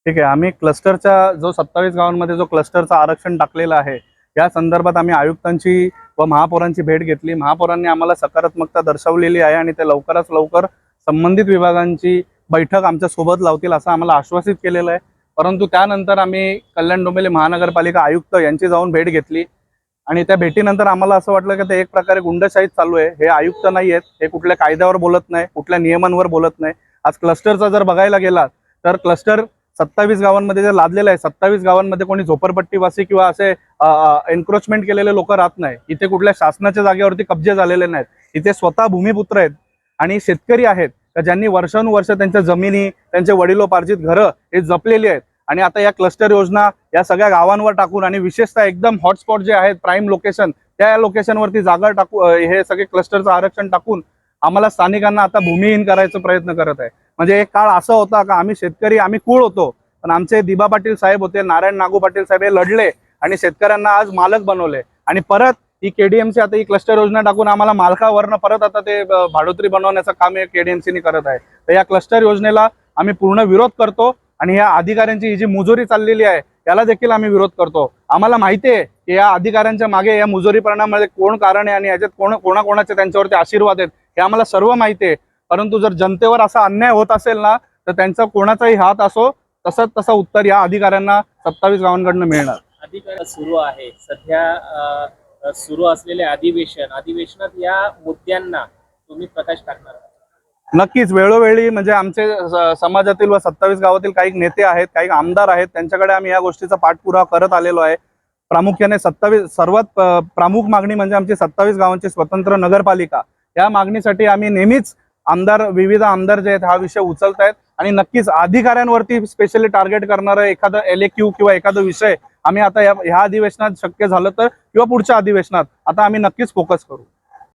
ठीक आहे, आम्ही क्लस्टरच्या जो 27 गावांमध्ये जो क्लस्टरचं आरक्षण टाकलेलं आहे या संदर्भात आम्ही आयुक्तांची व महापौरांची भेट घेतली। महापौरांनी आम्हाला सकारात्मकता दर्शवलेली आहे आणि ते लवकरात लवकर संबंधित विभागांची बैठक आमच्या सोबत लावतील असं आम्हाला आश्वासित केलेलं आहे। परंतु त्यानंतर आम्ही कल्याण डोंबिवली महानगरपालिका आयुक्त यांची जाऊन भेट घेतली आणि त्या भेटीनंतर आम्हाला असं वाटलं की ते एक प्रकारे गुंडशाहीच चालू आहे। हे आयुक्त नाही आहेत, हे कुठल्या कायद्यावर बोलत नाही, कुठल्या नियमांवर बोलत नाही। आज क्लस्टरचा जर बघायला गेला तर क्लस्टर 27 गावांमध्ये जे लादलेलं आहे, 27 गावांमध्ये कोणी झोपडपट्टीवासी किंवा असे एन्क्रोचमेंट केलेले लोक राहत नाही। इथे कुठल्या शासनाच्या जागेवरती कब्जे झालेले नाहीत, इथे स्वतः भूमिपुत्र आहेत आणि शेतकरी आहेत ज्यांनी वर्षानुवर्ष त्यांच्या जमिनी, त्यांचे वडिलोपार्जित घरं हे जपलेली आहेत। आणि आता या क्लस्टर योजना या सगळ्या गावांवर टाकून आणि विशेषतः एकदम हॉटस्पॉट जे आहेत प्राईम लोकेशन, त्या लोकेशनवरती जागा टाकू, हे सगळे क्लस्टरचं आरक्षण टाकून आम्हाला स्थानिकांना आता भूमिहीन करायचा प्रयत्न करत आहे। म्हणजे एक काळ असा होता का आम्ही शेतकरी, आम्ही कुळ होतो, पण आमचे दिबा पाटील साहेब होते, नारायण नागू पाटील साहेब हे लढले आणि शेतकऱ्यांना आज मालक बनवले आणि परत ही केडीएमसी आता ही क्लस्टर योजना टाकून आम्हाला मालकावरनं परत आता ते भाडोत्री बनवण्याचं काम केडीएमसीने करत आहे। तर या क्लस्टर योजनेला आम्ही पूर्ण विरोध करतो आणि या अधिकाऱ्यांची ही जी मुजोरी चाललेली आहे त्याला देखील आम्ही विरोध करतो। आम्हाला माहिती आहे की या अधिकाऱ्यांच्या मागे या मुजोरीकरणामध्ये कोण कारण आहे आणि याच्यात कोणाकोणाचे त्यांच्यावरती आशीर्वाद आहेत हे आम्हाला सर्व माहिती आहे। परंतु जर जनतेवर असा अन्याय होत असेल ना तर त्यांचा कोणाचाही हात असो तसा उत्तर या अधिकाऱ्यांना 27 गावांकडून मिळणार। अधिकार सुरू आहे सध्या, सुरू असलेले अधिवेशनात या मुद्द्यांना तुम्ही प्रकाश टाकणार? नक्कीच वेळोवेळी म्हणजे आमचे समाजातील व 27 गावातील काही नेते आहेत, काही आमदार आहेत, त्यांच्याकडे आम्ही या गोष्टीचा पाठपुरावा करत आलेलो आहे। प्रामुख्याने सर्वात प्रमुख मागणी म्हणजे आमची 27 गावांची स्वतंत्र नगरपालिका, या मागणीसाठी आम्ही नेहमीच विविध आमदार जे आहेत हा विषय उचलत आहेत आणि नक्कीच अधिकाऱ्यांवरती स्पेशली टार्गेट करणारं एखादं LAQ किंवा एखादा विषय आम्ही आता ह्या अधिवेशनात शक्य झालं तर किंवा पुढच्या अधिवेशनात आता आम्ही नक्कीच फोकस करू।